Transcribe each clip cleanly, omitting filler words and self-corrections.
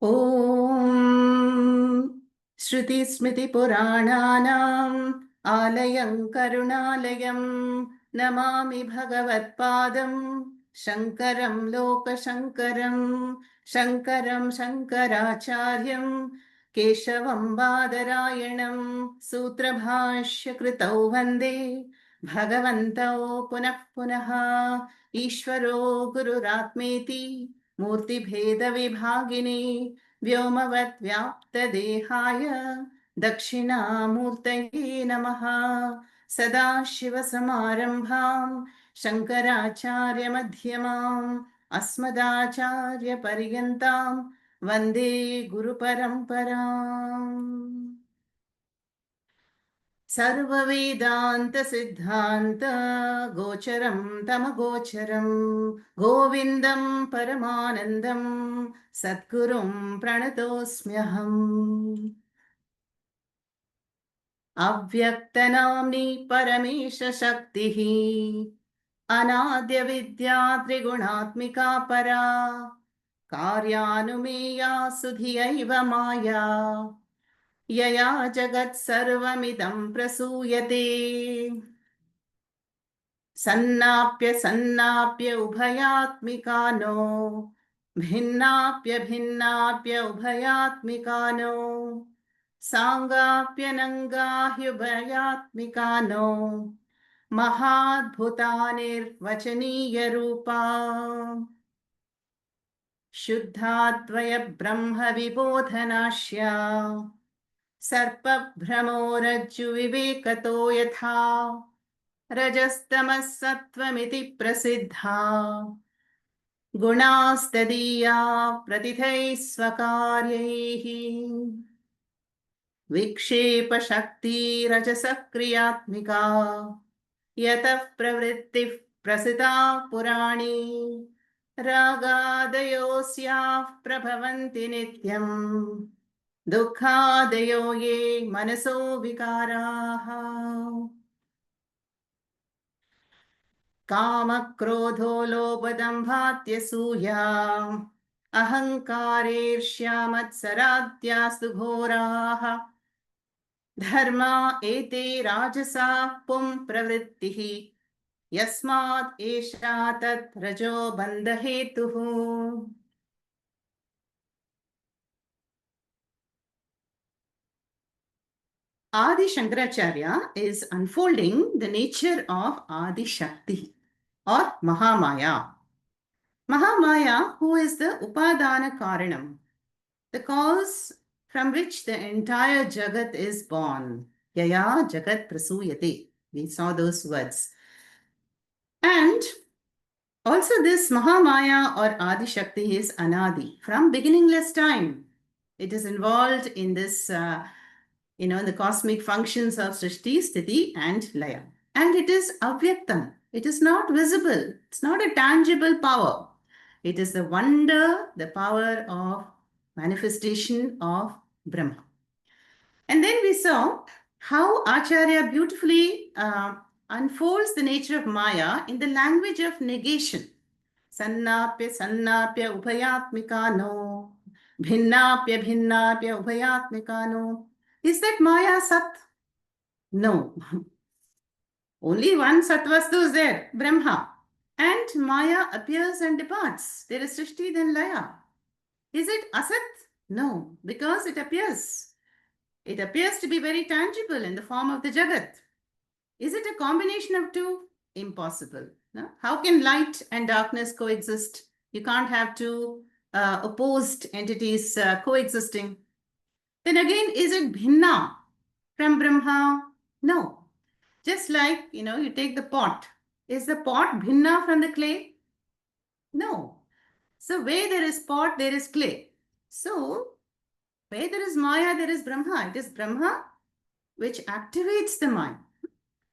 ॐ श्रुतिस्मृतिपुराणानाम् आलयं करुणालयं नमामि भगवत्पादं शङ्करं लोकशङ्करं शङ्कराचार्यं केशवं बादरायणं सूत्रभाष्यकृतौ वन्दे भगवन्तौ पुनः पुनः ईश्वरो गुरुरात्मेति मूर्तिभेदविभागिने व्योमवद्व्याप्तदेहाय दक्षिणामूर्तये नमः। सदाशिवसमारम्भां शङ्कराचार्यमध्यमाम् अस्मदाचार्यपर्यन्तां वन्दे गुरुपरम्पराम्। सर्ववेदान्तसिद्धान्त गोचरं तमगोचरं गोविन्दं परमानन्दं सद्गुरुं प्रणतोऽस्म्यहम्। अव्यक्तनाम्नि परमेशशक्तिः अनाद्यविद्या त्रिगुणात्मिका परा कार्यानुमेया सुधियैव माया यया जगत् सर्वमिदं प्रसूयते। सन्नाप्य उभयात्मिकानो भिन्नाप्य उभयात्मिकानो सांगाप्यनङ्गाह्युभयात्मिकानो महाद्भुतानिर्वचनीयरूपा शुद्धाद्वय ब्रह्म विबोधनाश्या सर्पभ्रमोरज्जुविवेकतो यथा रजस्तमः सत्त्वमिति प्रसिद्धा गुणास्तदीया प्रतिथैः स्वकार्यैः विक्षेपशक्तिरजसः क्रियात्मिका यतः प्रवृत्तिः प्रसिता पुराणी रागादयोऽस्याः प्रभवन्ति नित्यम् दुःखादयो ये मनसो विकाराः कामक्रोधो लोभदम्भात्यसूया अहङ्कारेर्ष्यामत्सराद्यास्तु घोराः धर्मा एते राजसाः पुंप्रवृत्तिः यस्मात् एषा तत् रजो बन्धहेतुः। Adi Shankaracharya is unfolding the nature of Adi Shakti or Mahamaya. Mahamaya, who is the Upadana Karanam, the cause from which the entire Jagat is born. Yaya Jagat Prasuyate. We saw those words. And also this Mahamaya or Adi Shakti is Anadi, from beginningless time. It is involved in this, the cosmic functions of Srishti, Sthiti and Laya. And it is avyaktam. It is not visible. It's not a tangible power. It is the wonder, the power of manifestation of Brahma. And then we saw how Acharya beautifully unfolds the nature of Maya in the language of negation. Sannapya ubhayatmikano, bhinnapya ubhayatmikano. Is that Maya Sat? No. Only one Satvastu is there, Brahma. And Maya appears and departs. There is Srishti, then Laya. Is it Asat? No, because it appears. It appears to be very tangible in the form of the Jagat. Is it a combination of two? Impossible. No? How can light and darkness coexist? You can't have two opposed entities coexisting. Then again, is it Bhinna from Brahma? No. Just like, you take the pot. Is the pot Bhinna from the clay? No. So where there is pot, there is clay. So where there is Maya, there is Brahma. It is Brahma which activates the mind.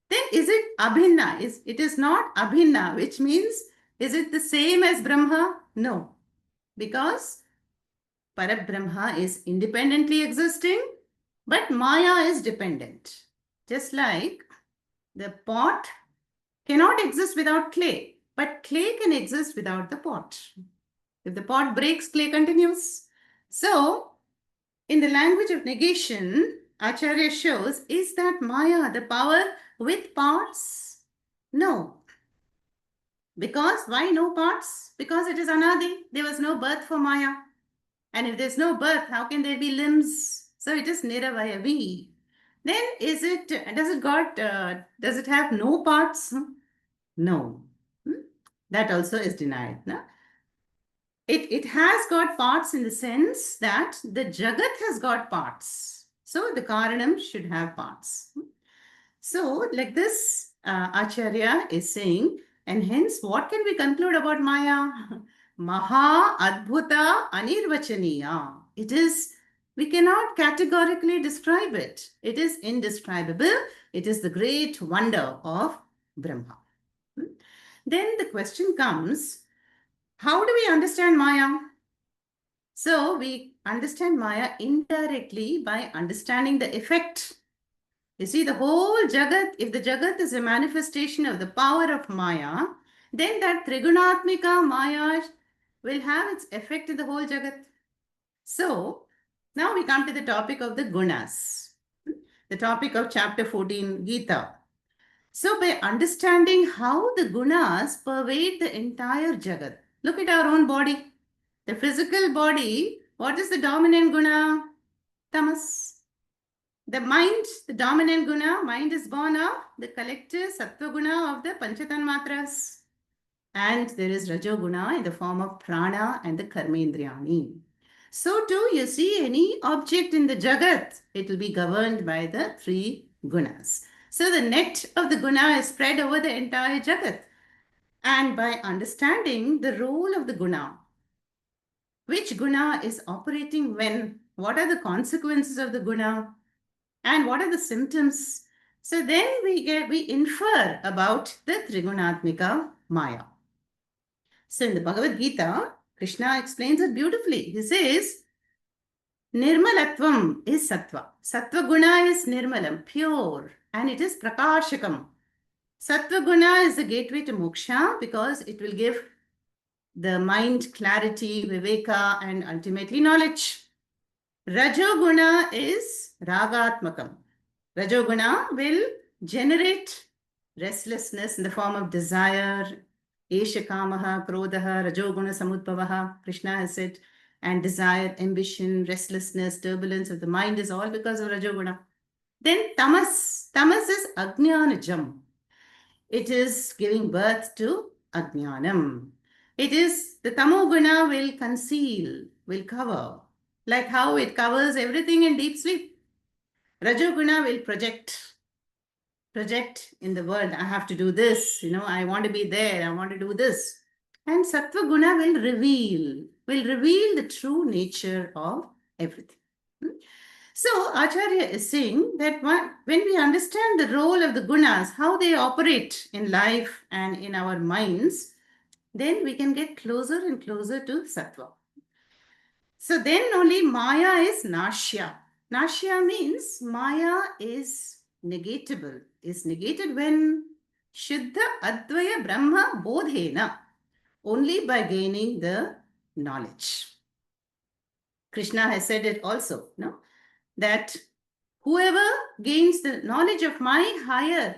Then is it Abhinna? It is not Abhinna, which means, is it the same as Brahma? No. Because Parabrahma is independently existing, but Maya is dependent. Just like the pot cannot exist without clay, but clay can exist without the pot. If the pot breaks, clay continues. So, in the language of negation, Acharya shows, is that Maya the power with parts? No. Because why no parts? Because it is Anadi. There was no birth for Maya. And if there's no birth, how can there be limbs? So it is Niravayavi. Then does it have no parts? No. That also is denied. No? It has got parts in the sense that the Jagat has got parts. So the Karanam should have parts. So like this, Acharya is saying, and hence what can we conclude about Maya? Maha Adbhuta Anirvachaniya. It is, we cannot categorically describe it. It is indescribable. It is the great wonder of Brahma. Then the question comes, how do we understand Maya? So we understand Maya indirectly by understanding the effect. You see, the whole Jagat, if the Jagat is a manifestation of the power of Maya, then that Trigunatmika Maya will have its effect in the whole Jagat. So, now we come to the topic of the Gunas, the topic of chapter 14, Gita. So, by understanding how the Gunas pervade the entire Jagat, look at our own body. The physical body, what is the dominant Guna? Tamas. The mind, the dominant guna, mind is born of the collective sattva guna of the panchatanmatras. And there is rajo guna in the form of prana and the karmendriyani. So too, you see any object in the jagat, it will be governed by the three gunas. So the net of the guna is spread over the entire jagat. And by understanding the role of the guna, which guna is operating when, what are the consequences of the guna, and what are the symptoms? So then we infer about the Trigunatmika Maya. So in the Bhagavad Gita, Krishna explains it beautifully. He says, Nirmalatvam is Sattva. Sattva Guna is Nirmalam, pure, and it is Prakashakam. Sattva Guna is the gateway to moksha because it will give the mind clarity, Viveka, and ultimately knowledge. Rajoguna is Ragatmakam. Rajoguna will generate restlessness in the form of desire, Esha Kamaha, Krodhaha, Rajoguna Samudbhavaha, Krishna has said, and desire, ambition, restlessness, turbulence of the mind is all because of Rajoguna. Then Tamas. Tamas is Ajnanajam. It is giving birth to Ajnanam. It is, the Tamoguna will conceal, will cover, like how it covers everything in deep sleep. Rajoguna will project in the world. I have to do this, I want to be there, I want to do this. And Sattva Guna will reveal the true nature of everything. So Acharya is saying that when we understand the role of the gunas, how they operate in life and in our minds, then we can get closer and closer to Sattva. So then only Maya is Nashya. Nashya means Maya is negatable, is negated when Shuddha Advaya Brahma Bodhena, only by gaining the knowledge. Krishna has said it also, no? That whoever gains the knowledge of my higher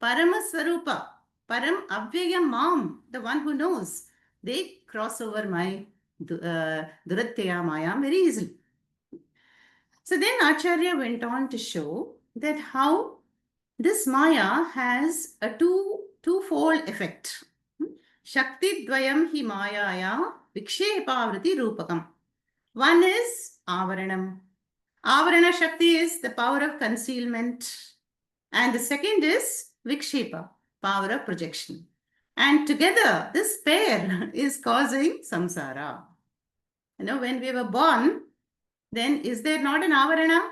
Paramaswarupa, Param Avyayam Mam, the one who knows, they cross over my Duratya Maya very easily. So then Acharya went on to show that how this Maya has a twofold effect. Shakti Dvayam hi Mayaya Vikshepavriti Rupakam. One is Avaranam. Avarana Shakti is the power of concealment. And the second is Vikshepa, power of projection. And together, this pair is causing samsara. When we were born, then is there not an Avarana?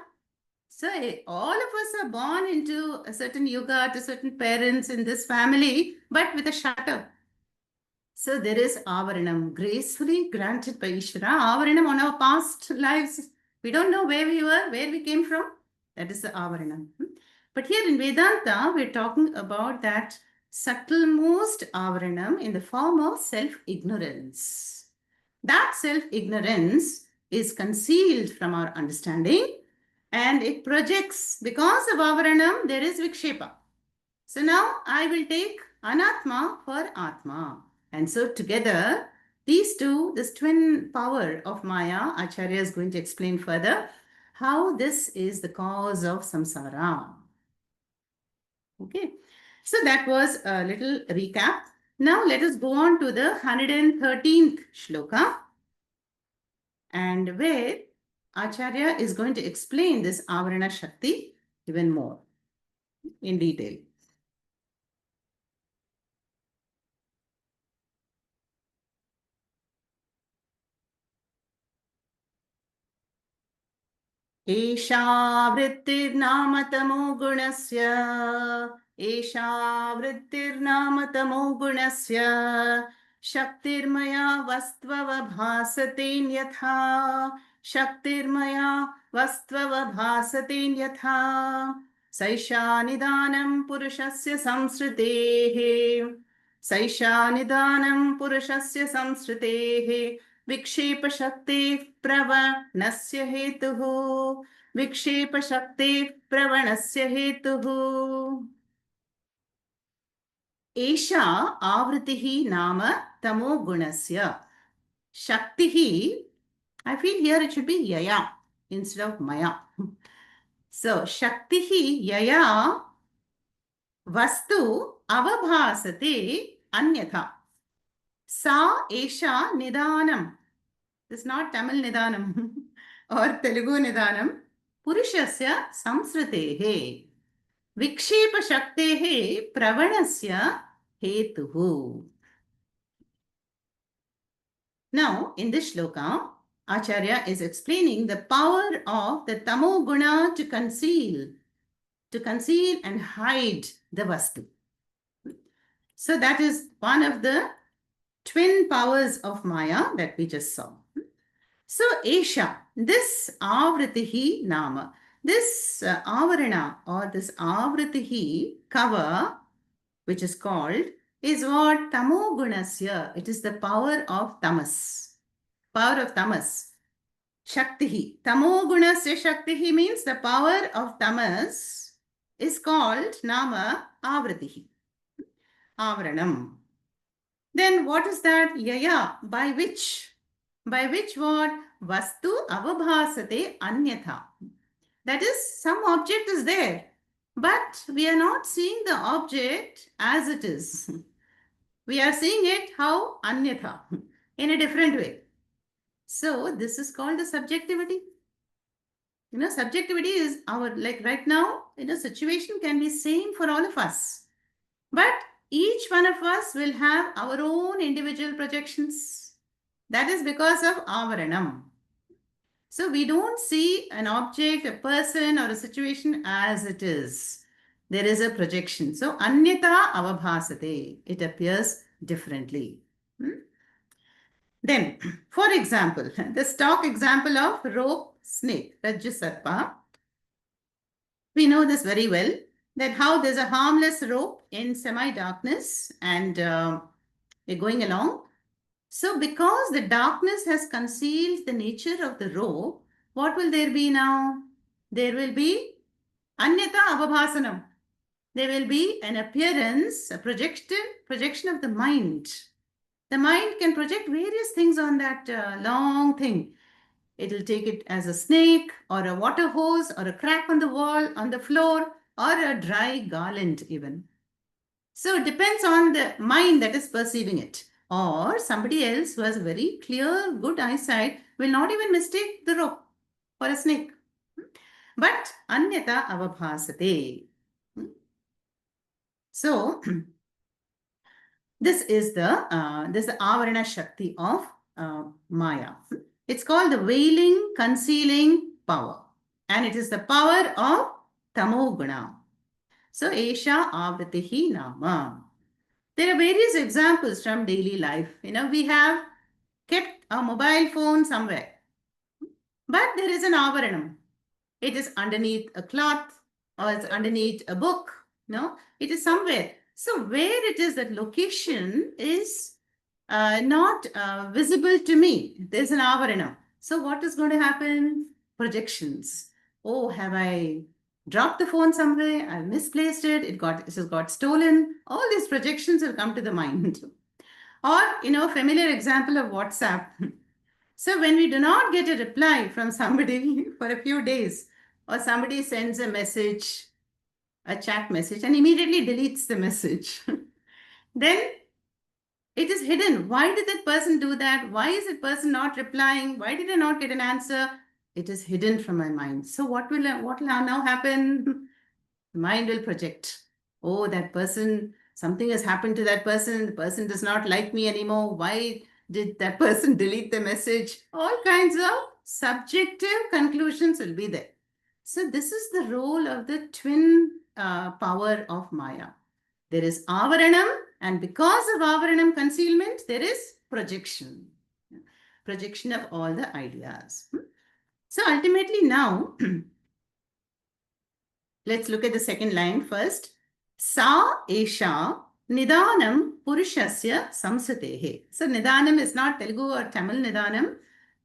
So all of us are born into a certain yuga, to certain parents in this family, but with a shutter. So there is Avaranam, gracefully granted by Ishvara. Avaranam on our past lives. We don't know where we were, where we came from. That is the Avaranam. But here in Vedanta, we're talking about that subtlemost Avaranam in the form of self-ignorance. That self-ignorance is concealed from our understanding and it projects. Because of avaranam, there is vikshepa. So now I will take anatma for atma. And so together, these two, this twin power of Maya, Acharya is going to explain further how this is the cause of samsara. Okay, so that was a little recap. Now let us go on to the 113th shloka, and where Acharya is going to explain this Avarana Shakti even more in detail. एषा वृत्तिर्नाम तमो गुणस्य एषा वृत्तिर्नाम तमो गुणस्य शक्तिर्मया वस्त्ववभासतेऽन्यथा शक्तिर्मया वस्त्ववभासतेऽन्यथा सैषा निदानं पुरुषस्य संसृतेः सैषा निदानं पुरुषस्य संसृतेः विक्षेपशक्तेः प्रवणस्य हेतुः विक्षेपशक्तेः प्रवणस्य हेतुः एषा आवृत्तिः नाम तमो गुणस्य शक्तिः. I feel here it should be yaya instead of maya. So shaktiः yaya vastu avabhasate anyatha सा एषा निदानम. This is not Tamil nidanam or Telugu nidanam. पुरुषस्य संसृतेः विक्षेपशक्तेः प्रवणस्य हेतुः. Now, in this shloka, Acharya is explaining the power of the tamo guna to conceal and hide the vastu. So that is one of the twin powers of Maya that we just saw. So, Esha, this avritihi nama, this avarana or this avritihi cover, which is called, is what tamo gunasya. It is the power of tamas. Power of tamas. Shaktihi. Tamo gunasya shaktihi means the power of tamas is called nama avritihi. Avaranam. Then what is that? Yaya. By which? By which what? Vastu avabhasate anyatha. That is, some object is there, but we are not seeing the object as it is. We are seeing it how? Anyatha, in a different way. So this is called the subjectivity. Subjectivity is our, like right now, situation can be same for all of us. But each one of us will have our own individual projections. That is because of avaranam. So we don't see an object, a person, or a situation as it is. There is a projection. So anyata avabhasate. It appears differently. Then, for example, the stock example of rope snake, Rajju Sarpa. We know this very well, that how there's a harmless rope in semi-darkness and we're going along. So because the darkness has concealed the nature of the rope, what will there be now? There will be anyata avabhasanam. There will be an appearance, a projection of the mind. The mind can project various things on that long thing. It will take it as a snake or a water hose or a crack on the wall, on the floor, or a dry garland even. So it depends on the mind that is perceiving it. Or somebody else who has a very clear, good eyesight will not even mistake the rope for a snake. But anyata avabhasate. So this is the avarana shakti of Maya. It's called the veiling, concealing power. And it is the power of tamo guna. So, Esha avritihi nama. There are various examples from daily life. We have kept a mobile phone somewhere. But there is an avaranam. It is underneath a cloth or it's underneath a book. It is somewhere. So, where it is, that location is not visible to me. There's an avaranam. So what is going to happen? Projections. Oh, have I dropped the phone somewhere? I've misplaced it. It has got stolen. All these projections will come to the mind. Or, familiar example of WhatsApp. So when we do not get a reply from somebody for a few days, or somebody sends a message, a chat message, and immediately deletes the message, then it is hidden. Why did that person do that? Why is that person not replying? Why did I not get an answer? It is hidden from my mind. So what will now happen? The mind will project. Oh, that person, something has happened to that person. The person does not like me anymore. Why did that person delete the message? All kinds of subjective conclusions will be there. So this is the role of the twin power of Maya. There is avaranam, and because of avaranam concealment, there is projection. Projection of all the ideas. So ultimately now, let's look at the second line first. Sa esha nidanam purushasya samsatehe. So nidanam is not Telugu or Tamil nidanam,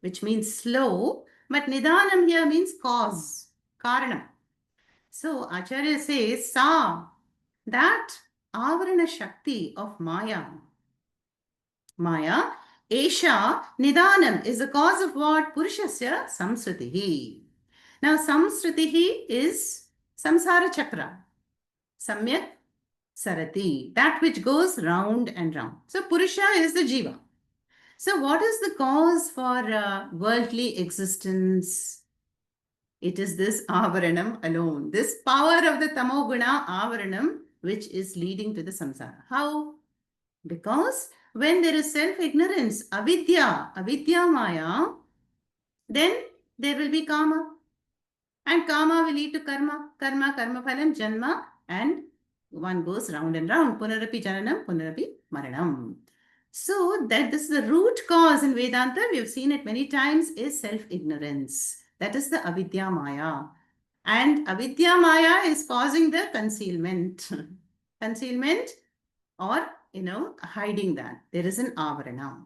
which means slow, but nidanam here means cause, karanam. So Acharya says, Sa, that avarana shakti of Maya. Maya, Esha, Nidanam is the cause of what? Purushasya samsritihi. Now, samsritihi is samsara chakra. Samyak sarati, that which goes round and round. So, Purusha is the jiva. So, what is the cause for worldly existence? It is this avaranam alone, this power of the tamoguna avaranam, which is leading to the samsara. How? Because when there is self-ignorance, avidya maya, then there will be karma. And karma will lead to karma, karma phalam, janma, and one goes round and round. Punarapi jananam, punarapi maranam. So that this is the root cause in Vedanta, we have seen it many times, is self-ignorance. That is the avidya maya. And avidya maya is causing the concealment. Concealment or, hiding that. There is an avarana.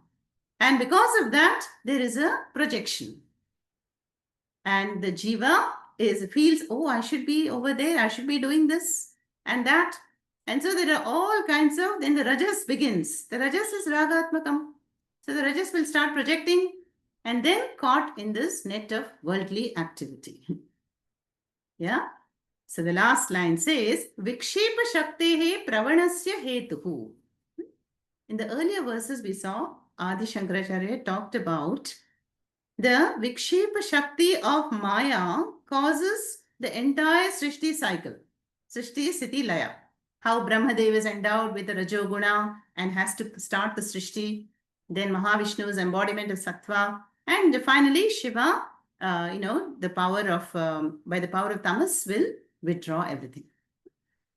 And because of that, there is a projection. And the jiva feels, oh, I should be over there. I should be doing this and that. And so there are all kinds of, then the rajas begins. The rajas is ragatmakam. So the rajas will start projecting and then caught in this net of worldly activity. Yeah. So the last line says, Vikshepa Shaktehe Pravanasya Hetuhu. In the earlier verses, we saw Adi Shankaracharya talked about the Vikshepa Shakti of Maya causes the entire Srishti cycle. Srishti, Sthiti, Laya. How Brahmadev is endowed with the Rajoguna and has to start the Srishti. Then Mahavishnu's embodiment of Sattva. And finally, Shiva, the power of, by the power of Tamas will withdraw everything.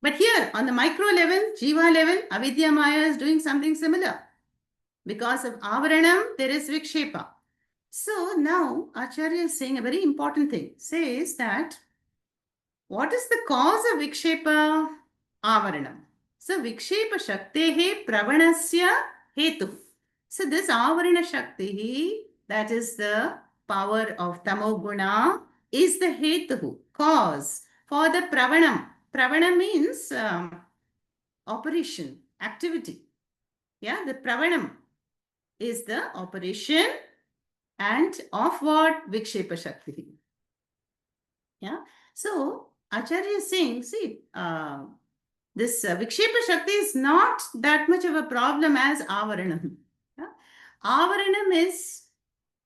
But here, on the micro level, Jiva level, Avidya Maya is doing something similar. Because of Avaranam, there is Vikshepa. So now, Acharya is saying a very important thing. Says that, what is the cause of Vikshepa? Avaranam. So, Vikshepa Shaktehe Pravanasya Hetu. So, this Avarana Shakti, that is the power of Tamoguna, is the Hetu, cause for the Pravanam. Pravanam means operation, activity. Yeah, the Pravanam is the operation and of what? Vikshepa Shakti. Yeah. So, Acharya is saying, see, this Vikshepa Shakti is not that much of a problem as Avaranam. Yeah? Avaranam is,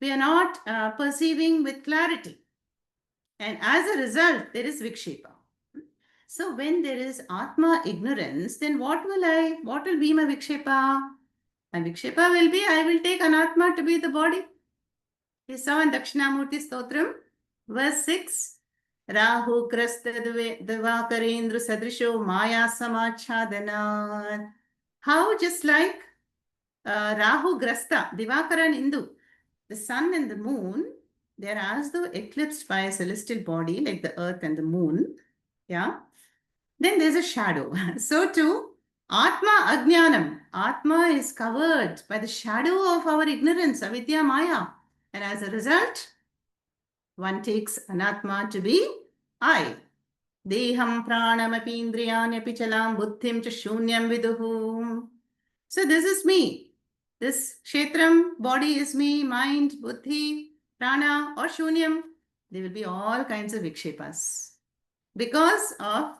we are not perceiving with clarity. And as a result, there is Vikshepa. So when there is Atma ignorance, then what will be my Vikshepa? My Vikshepa will be, I will take Anatma to be the body. We saw in Dakshinamurti Stotram, verse 6, Rahu Krasta Devakarendra Sadrisho Maya Samachadana. How just like Rahu Grasta, Divakara and Indu, the sun and the moon, they are as though eclipsed by a celestial body like the earth and the moon. Yeah. Then there's a shadow. So too, Atma Ajnanam. Atma is covered by the shadow of our ignorance, Avidya Maya. And as a result, one takes Anatma to be I. Deham pranamapi indriyanyapi chalam buddhim cha shunyam viduhu. So this is me. This kshetram, body is me, mind, buddhi, prana or shunyam. There will be all kinds of vikshepas because of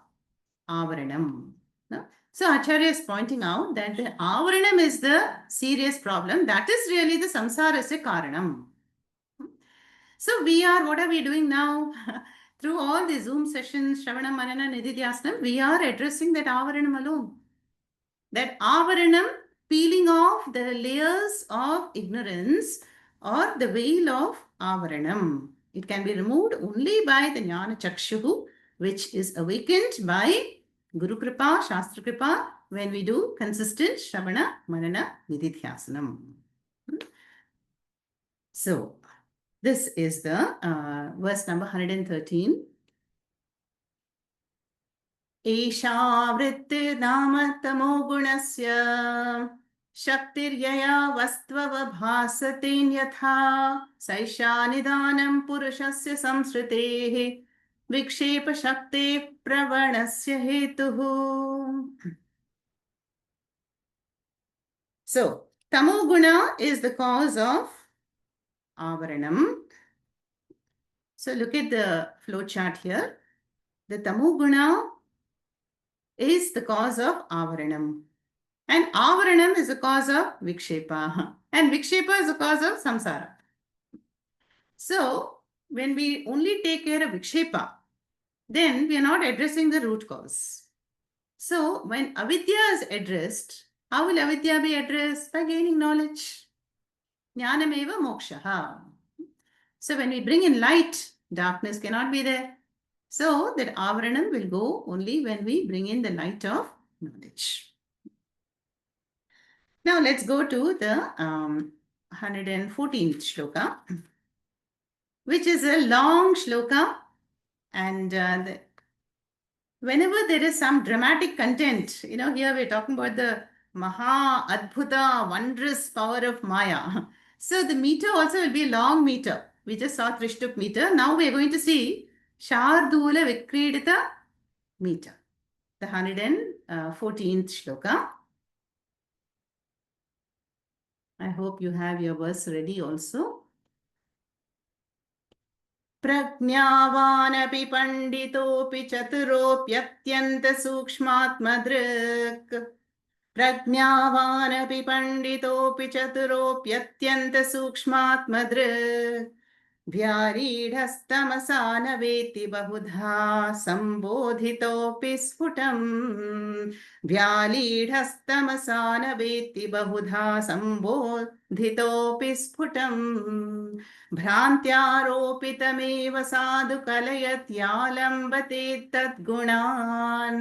avaranam. No? So Acharya is pointing out that the avaranam is the serious problem. That is really the samsarasya karanam. So what are we doing now? Through all the Zoom sessions, Shravana, Manana, Nididhyasana, we are addressing that avaranam alone. That avaranam, peeling off the layers of ignorance or the veil of avaranam. It can be removed only by the jnana chakshuhu, which is awakened by Guru Kripa, Shastra Kripa, when we do consistent Shravana, Manana, Nididhyasanam. So, this is the verse number 113. Esha vrittirnama tamo gunasya shaktiryaya vastvavabhasaten yatha saisha nidanam purushasya samsritehi vikshepa shakte pravanasya hetuhu. So, tamo guna is the cause of avaranam. So look at the flow chart here. The tamo guna is the cause of avaranam. And avaranam is the cause of vikshepa. And vikshepa is the cause of samsara. So when we only take care of vikshepa, then we are not addressing the root cause. So when avidya is addressed, how will avidya be addressed? By gaining knowledge. Jnanameva mokshaha. So when we bring in light, darkness cannot be there. So that avaranam will go only when we bring in the light of knowledge. Now let's go to the 114th shloka, which is a long shloka. And whenever there is some dramatic content, here we're talking about the Maha Adbhuta, wondrous power of Maya. So the meter also will be a long meter. We just saw Trishtup meter. Now we're going to see Shardula Vikridita meter, the 114th shloka. I hope you have your verse ready also. प्रज्ञावानपि पण्डितोऽपि चतुरोऽप्यत्यन्तसूक्ष्मात्मदृक् प्रज्ञावानपि पण्डितोऽपि चतुरोऽप्यत्यन्तसूक्ष्मात्मदृक् व्यारीढस्तमसा न वेत्ति बहुधा सम्बोधितोऽपि स्फुटम् व्यालीढस्तमसा न वेत्ति बहुधा सम्बोधितोऽपि स्फुटम् भ्रान्त्यारोपितमेव साधु कलयत्यालम्बते तद्गुणान्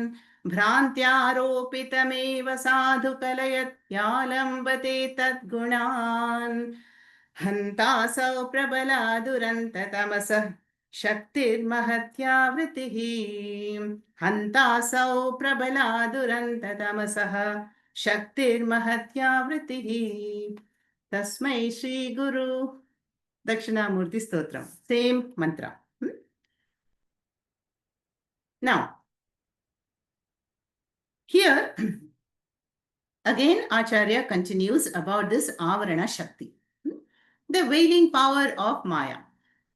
भ्रान्त्यारोपितमेव साधु कलयत्यालम्बते तद्गुणान् हन्तासौ प्रबला दुरन्ततमसः शक्तिर्महत्यावृतिः हन्तासौ प्रबला दुरन्ततमसः शक्तिर्महत्यावृतिः तस्मै श्रीगुरु Dakshinamurti Stotram. Same mantra. Now, here, again, Acharya continues about this Avarana Shakti. The veiling power of Maya.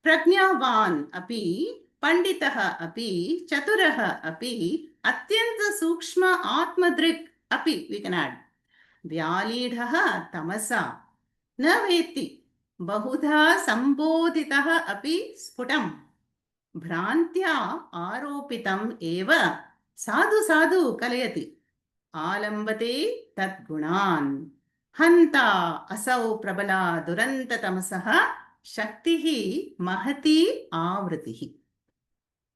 Prajnavan api, Panditaha api, Chaturaha api, Atyanta Sukshma Atmadrik api, we can add. Vyalidhaha tamasa, na veti. बहुधा संबोधितः अपि स्फुटम् भ्रान्त्या आरोपितम् एव साधु साधु कलयति आलम्बते तद्गुणान् हन्ता असौ प्रबला दुरन्ततमसः शक्तिः महती आवृतिः.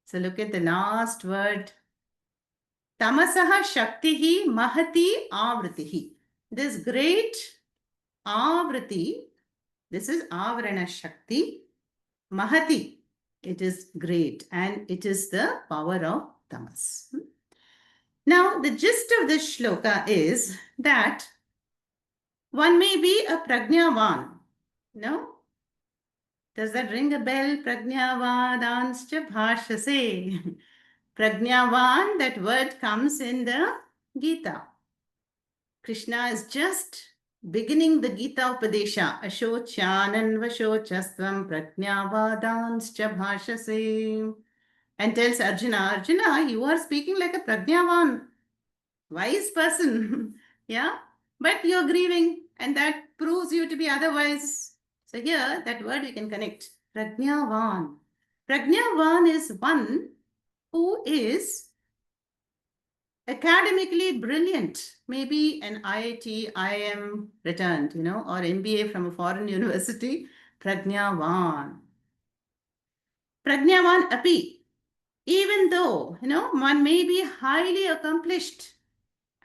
So look at the last word. Tamasah shaktihi mahati avritihi. This great avriti, this is Avarana Shakti, Mahati. It is great and it is the power of Tamas. Now, the gist of this shloka is that one may be a Prajnavan, no? Does that ring a bell? Prajnavadanscha bhashase. Prajnavan, that word comes in the Gita. Krishna is just beginning the Gita Upadesha. Ashochanan vashochastvam prajnavadanscha bhashase. And tells Arjuna, Arjuna, you are speaking like a prajnavan, wise person. Yeah, but you're grieving, and that proves you to be otherwise. So here, that word we can connect. Prajnavan. Prajnavan is one who is academically brilliant, maybe an IIT, IIM returned, or MBA from a foreign university. Prajnavan. Prajnavan api. Even though, one may be highly accomplished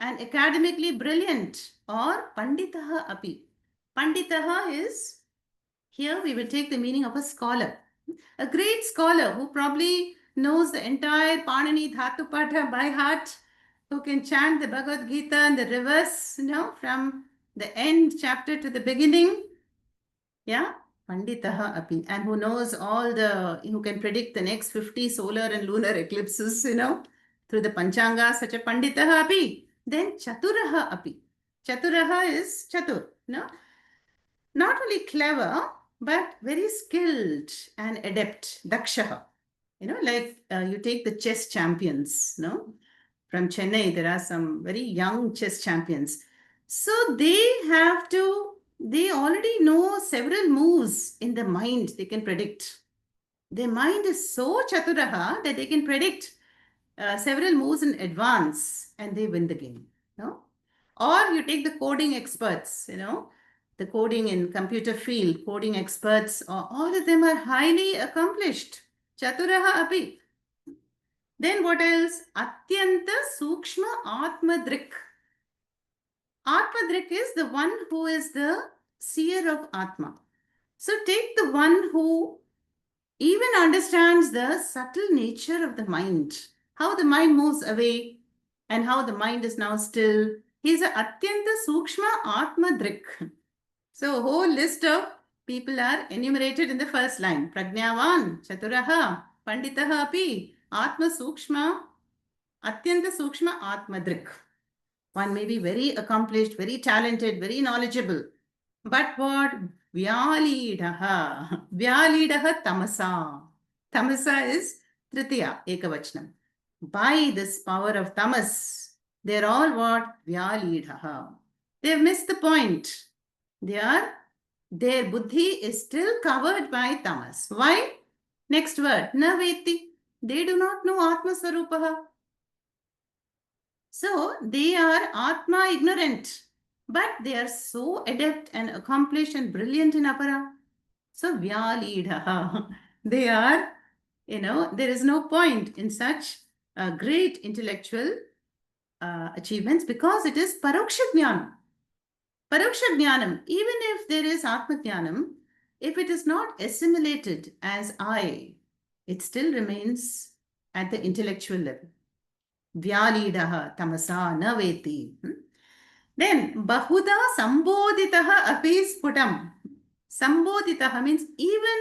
and academically brilliant, or panditaha api. Panditaha is, here we will take the meaning of a scholar, a great scholar who probably knows the entire Panini Dhatu Patha by heart, who can chant the Bhagavad Gita and the reverse, from the end chapter to the beginning. Yeah, Panditaha api, and who knows who can predict the next 50 solar and lunar eclipses, through the Panchanga, such a Panditaha api. Then Chaturaha api. Chaturaha is Chatur, not only clever, but very skilled and adept, Dakshaha. Like you take the chess champions, from Chennai, there are some very young chess champions. So they already know several moves in the mind they can predict. Their mind is so chaturaha that they can predict several moves in advance and they win the game. No? Or you take the coding experts, the coding in computer field, coding experts, all of them are highly accomplished. Chaturaha api. Then what else? Atyanta Sukshma Atmadrik. Atmadrik is the one who is the seer of Atma. So take the one who even understands the subtle nature of the mind, how the mind moves away and how the mind is now still. He's a Atyanta Sukshma Atmadrik. So a whole list of people are enumerated in the first line. Prajnavan, Chaturaha, Panditaha api, Atma Sukshma, Atyanta Sukshma Atmadrik. One may be very accomplished, very talented, very knowledgeable. But what? Vyalidaha. Vyalidaha tamasa. Tamasa is Tritiya, Ekavachanam. By this power of tamas, they're all what? Vyalidaha. They've missed the point. Their buddhi is still covered by tamas. Why? Next word, naveti. They do not know Atma Sarupaha. So they are Atma ignorant, but they are so adept and accomplished and brilliant in Apara. So Vyalidha. They are, there is no point in such great intellectual achievements because it is Paroksha Jnanam. Paroksha Jnanam, even if there is Atma Jnanam, if it is not assimilated as I, it still remains at the intellectual level. Vyalidaha tamasa naveti. Then bahuda samboditaha api sputam. Samboditaha means even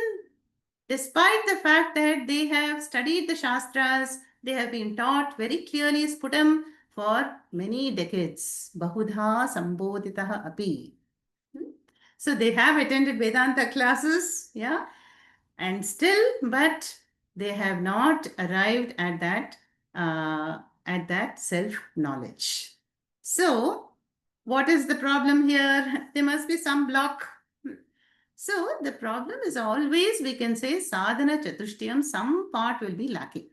despite the fact that they have studied the Shastras, they have been taught very clearly sputam for many decades. Bahudha samboditaha api. So they have attended Vedanta classes, yeah, and still, but they have not arrived at that self-knowledge. So, what is the problem here? There must be some block. So, the problem is always, we can say, sadhana chatushtayam, some part will be lacking.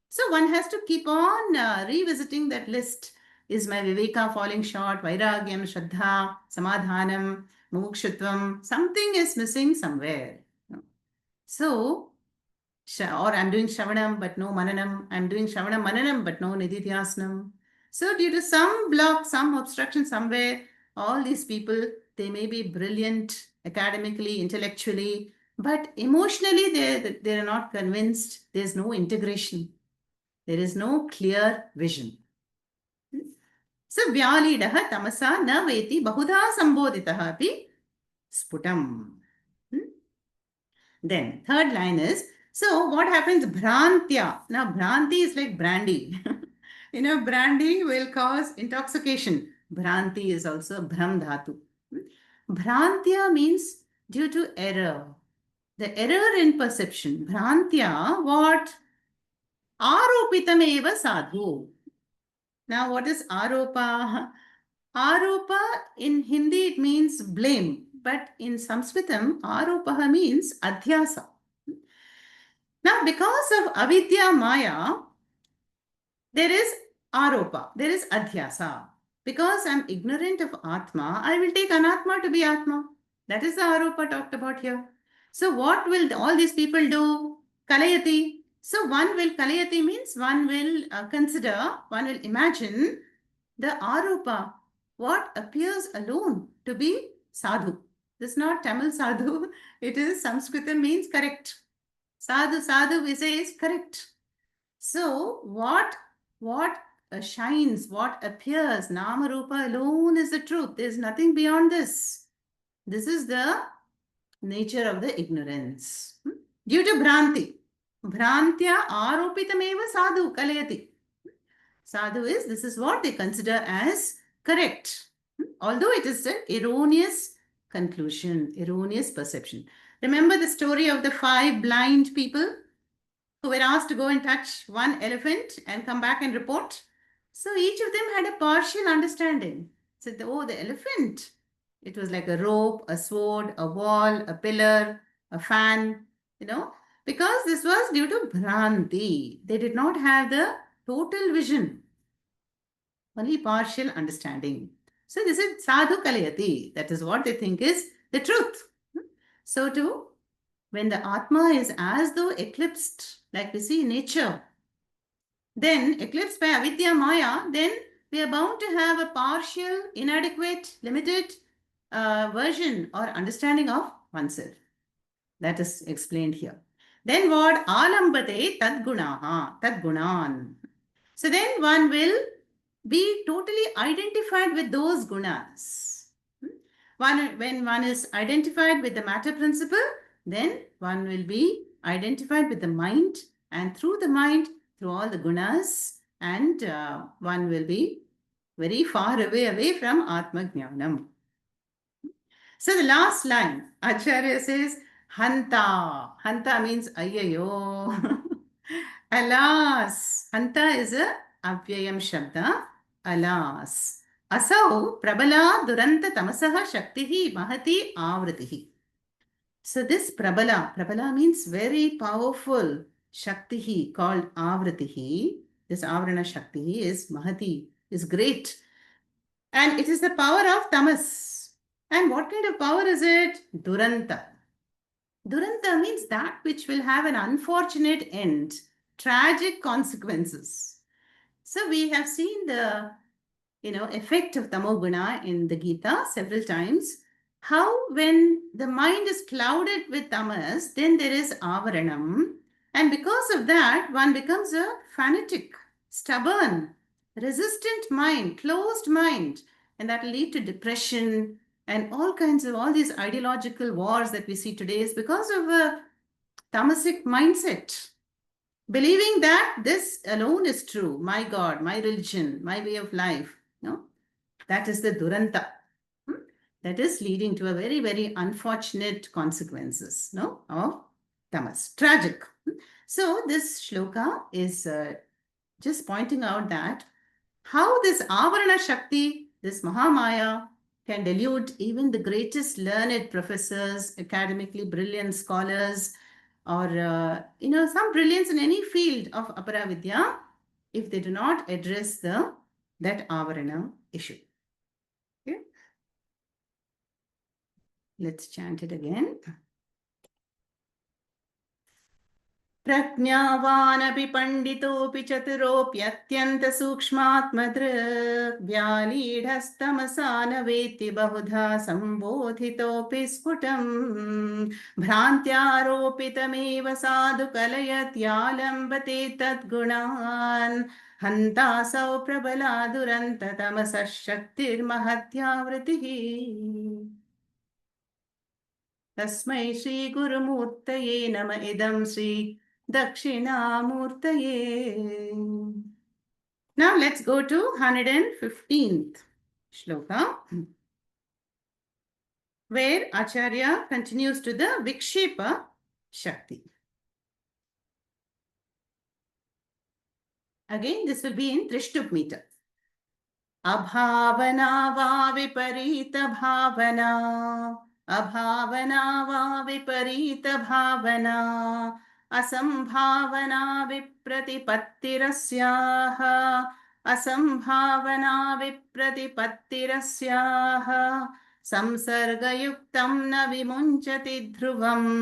So, one has to keep on revisiting that list. Is my Viveka falling short? Vairagyam, Shraddha, Samadhanam, Mukshutvam, something is missing somewhere. So, or I'm doing Shravanam but no Mananam. I'm doing Shravanam Mananam but no Nididhyasnam. So due to some block, some obstruction somewhere, all these people, they may be brilliant academically, intellectually, but emotionally they are not convinced. There's no integration. There is no clear vision. So Vyalidaha tamasa na veti bahuda samboditaha api sputam. Then third line is, so what happens? Bhrantya. Now Bhranti is like brandy. Brandy will cause intoxication. Bhranti is also Bhram Dhatu. Bhrantya means due to error. The error in perception. Bhrantya, what? Aropitam eva sadhu. Now, what is aropa? Aropa in Hindi it means blame, but in Sanskritam, aropaha means adhyasa. Now, because of avidya maya, there is aropa, there is adhyasa. Because I'm ignorant of Atma, I will take Anatma to be Atma. That is the aropa talked about here. So, what will all these people do? Kalayati. So, one will, kalayati means one will consider, one will imagine the aropa, what appears alone to be sadhu. This is not Tamil sadhu, it is Sanskritam means correct. Sadhu, sadhu we say is correct. So what shines, what appears, Nama Rupa alone is the truth. There is nothing beyond this. This is the nature of the ignorance. Due to Bhranti. Bhrantya aropitameva sadhu kalayati. Sadhu is, this is what they consider as correct. Although it is an erroneous conclusion, erroneous perception. Remember the story of the 5 blind people who were asked to go and touch one elephant and come back and report? So each of them had a partial understanding. Said, oh, the elephant. It was like a rope, a sword, a wall, a pillar, a fan, because this was due to Bhranti. They did not have the total vision, only partial understanding. So this is sadhu kalayati. That is what they think is the truth. So too, when the Atma is as though eclipsed, like we see in nature, then eclipsed by avidya maya, then we are bound to have a partial, inadequate, limited version or understanding of oneself. That is explained here. Then what? Alambate tadgunaha, tadgunan. So then one will be totally identified with those gunas. When one is identified with the matter principle, then one will be identified with the mind, and through the mind, through all the gunas, and one will be very far away from Atma Jnanam. So the last line, Acharya says, Hanta. Hanta means ayyayo. Alas. Hanta is a avyayam shabda. Alas. Asau prabala duranta tamasaha shaktihi mahati avritihi. So this prabala means very powerful shaktihi called avritihi. This avrana shaktihi is mahati, is great. And it is the power of tamas. And what kind of power is it? Duranta. Duranta means that which will have an unfortunate end, tragic consequences. So we have seen the effect of tamoguna in the Gita several times. How when the mind is clouded with tamas, then there is avaranam. And because of that, one becomes a fanatic, stubborn, resistant mind, closed mind. And that will lead to depression and all these ideological wars that we see today is because of a tamasic mindset. Believing that this alone is true, my God, my religion, my way of life. That is the duranta. That is leading to a very, very unfortunate consequences of tamas. Tragic. So this shloka is just pointing out that how this avarana shakti, this mahamaya, can delude even the greatest learned professors, academically brilliant scholars, or some brilliance in any field of aparavidya, if they do not address that avarana issue. Okay, let's chant it again. प्रज्ञावानपि पण्डितोऽपि चतुरोऽप्यत्यन्तसूक्ष्मात्मदृक् व्यालीढस्तमसा न वेत्ति बहुधा सम्बोधितोऽपि स्फुटम् भ्रान्त्यारोपितमेव साधु कलयत्यालम्बते तद्गुणान् हन्तासौ प्रबला दुरन्ततमसः शक्तिर्महत्यावृतिः. Tasmai Shri Gurumurtaye Nama Idam Shri Dakshinamurtaye. Now let's go to 115th shloka, where Acharya continues to the Vikshepa Shakti. Again, this will be in Trishtub meter. अभावना वा विपरीत भावना अभावना वा विपरीत भावना असंभावना विप्रतिपत्तिरस्याः असंभावना विप्रतिपत्तिरस्याः संसर्गयुक्तं न विमुञ्चति ध्रुवम्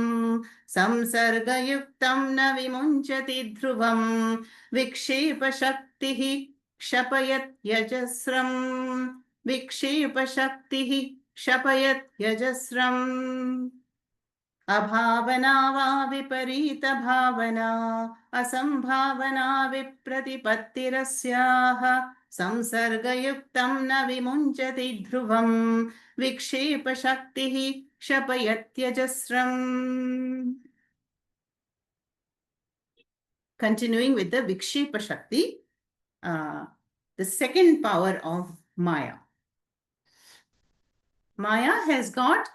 संसर्गयुक्तं न विमुञ्चति ध्रुवम् विक्षेपशक्तिः क्षपयत् यजस्रम् विक्षेपशक्तिः क्षपयत् यजस्रम् अभावना वा विपरीत भावना असंभावना विप्रतिपत्तिरस्याः संसर्गयुक्तं न विमुञ्चति ध्रुवम् विक्षेपशक्तिः क्षपयत्यजस्रम्. Continuing with the Vikshepa Shakti, the second power of Maya. Maya has got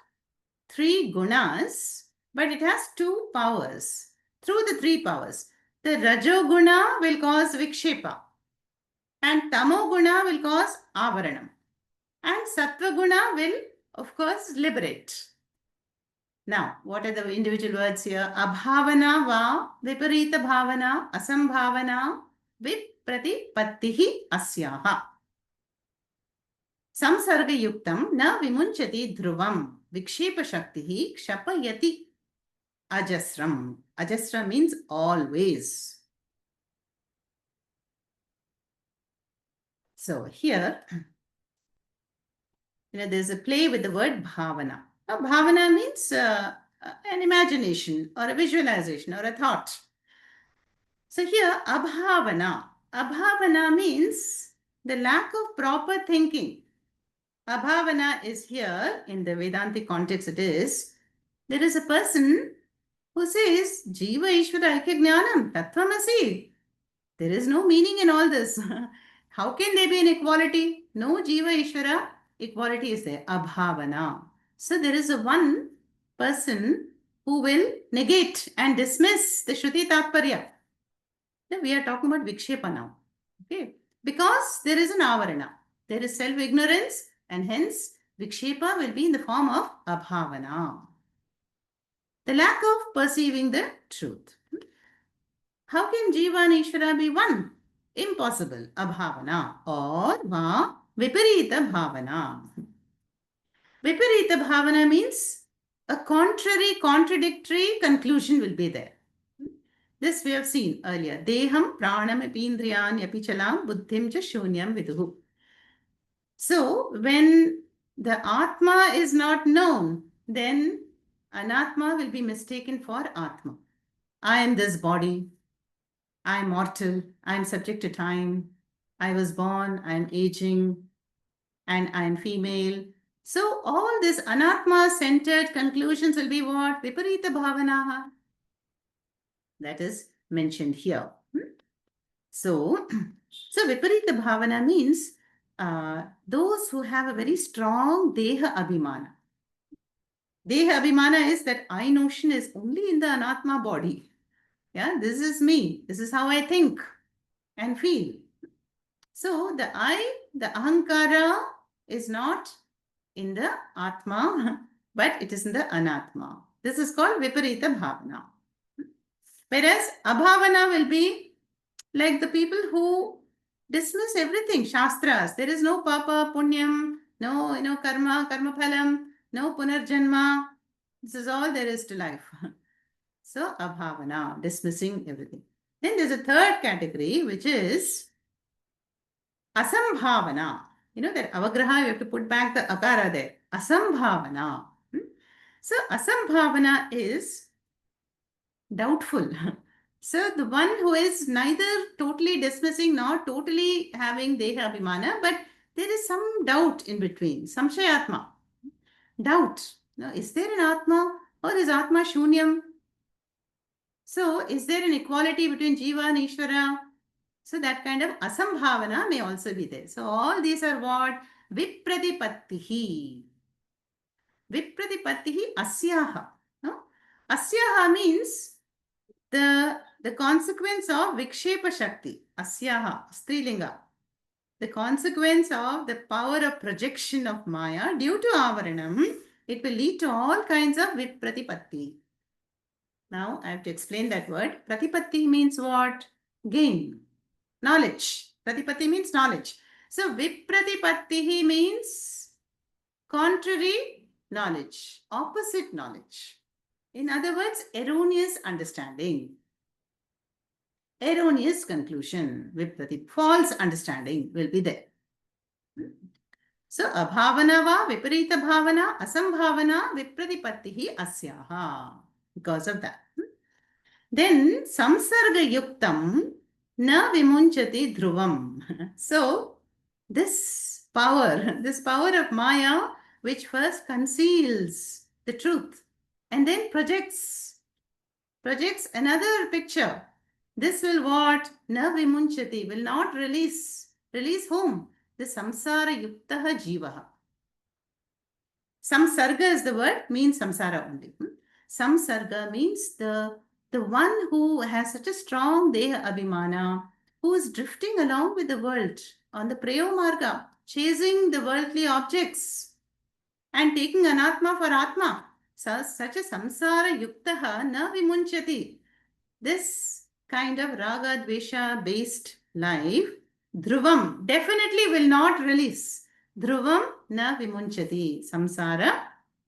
3 gunas, but it has 2 powers. Through the 3 powers, the Rajoguna will cause Vikshepa, and Tamoguna will cause Avaranam, and Sattvaguna will, of course, liberate. Now, what are the individual words here? Abhavana va viparita bhavana asambhavana viprati asyaha. Samsargayuktam na vimunchati dhruvam vikshepa shaktihi kshapayati ajasram. Ajasram means always. So here, there's a play with the word bhavana. Now, bhavana means an imagination or a visualization or a thought. So here, abhavana. Abhavana means the lack of proper thinking. Abhavana is here, in the Vedantic context it is, there is a person who says, Jiva Ishvara Aikya Jnanam Tattvamasi. There is no meaning in all this. How can there be an equality? No Jiva Ishvara equality is there. Abhavana. So there is a one person who will negate and dismiss the Shruti Tatparya. We are talking about Vikshepa now. Okay. Because there is an Avarana. There is self-ignorance, and hence Vikshepa will be in the form of Abhavana. The lack of perceiving the truth. How can Jiva and Ishvara be one? Impossible. Abhavana. Or Va Viparita Bhavana. Viparita Bhavana means a contrary, contradictory conclusion will be there. This we have seen earlier. Deham pranam epindriyan yapichalam buddhim cha shunyam viduhu. So, when the Atma is not known, then Anatma will be mistaken for Atma. I am this body. I am mortal. I am subject to time. I was born. I am aging. And I am female. So, all these Anatma-centered conclusions will be what? Viparita Bhavanaha. That is mentioned here. So Viparita Bhavana means those who have a very strong Deha Abhimana. Deha Abhimana is that I notion is only in the Anatma body. Yeah, this is me. This is how I think and feel. So the I, the Ahankara is not in the Atma, but it is in the Anatma. This is called Viparita Bhavana. Whereas Abhavana will be like the people who dismiss everything, Shastras. There is no Papa, Punyam, no Karma, Karma Phalam, no Punarjanma. This is all there is to life. So Abhavana, dismissing everything. Then there's a third category, which is Asambhavana. That Avagraha, you have to put back the Akara there. Asambhavana. So Asambhavana is doubtful. So the one who is neither totally dismissing nor totally having Deha Abhimana, but there is some doubt in between. Samshayatma. Doubt. Now, is there an Atma? or is Atma Shunyam? So, is there an equality between Jiva and Ishvara? So, that kind of asambhavana may also be there. So, all these are what? Vipratipattihi. Vipratipattihi asyaha. No? Asyaha means the consequence of Vikshepa Shakti. Asyaha, Strilinga. The consequence of the power of projection of Maya due to Avaranam, it will lead to all kinds of Vipratipatti. Now I have to explain that word. Pratipatti means what? Gain. Knowledge. Pratipatti means knowledge. So Vipratipatti means contrary knowledge, opposite knowledge. In other words, erroneous understanding, erroneous conclusion, Viprati, false understanding will be there. So, abhavana va viparita bhavana, asambhavana, vipratipattihi asyaha. Because of that. Then, samsarga yuktam na vimunchati dhruvam. So, this power of Maya, which first conceals the truth and then projects another picture. This will what? Na vimunchati, will not release. Release whom? The samsara yuktaha jivaha. Samsarga is the word, means samsara only. Samsarga means the one who has such a strong deha abhimana, who is drifting along with the world on the prayo marga, chasing the worldly objects and taking anatma for atma. Such a samsara yuktaha na vimunchati. This kind of raga dvesha based life, dhruvam, definitely will not release. Dhruvam na vimunchati, samsara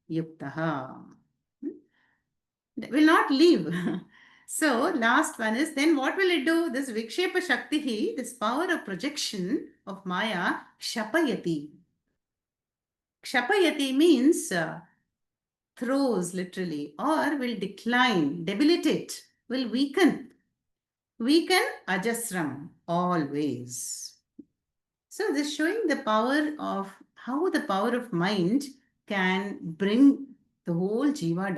yuktaha. Will not leave. So, last one is, then what will it do? This Vikshepa Shakti, this power of projection of Maya, Kshapayati. Kshapayati means throws literally, or will decline, debilitate, will weaken. Weaken ajasram, always. So this showing the power of how the power of mind can bring the whole jiva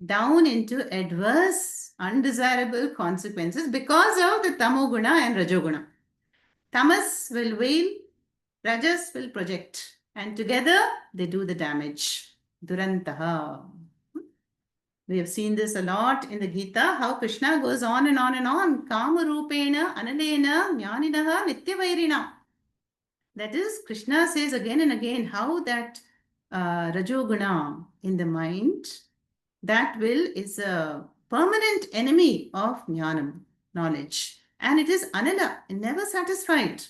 down into adverse, undesirable consequences because of the tamoguna and rajoguna. Tamas will veil, rajas will project, and together they do the damage. Durantaha. We have seen this a lot in the Gita, how Krishna goes on and on and on. Kama rupena analena jnaninaha nityavairina. That is, Krishna says again and again how that rajoguna in the mind, that will is a permanent enemy of jnanam, knowledge. And it is anala, never satisfied.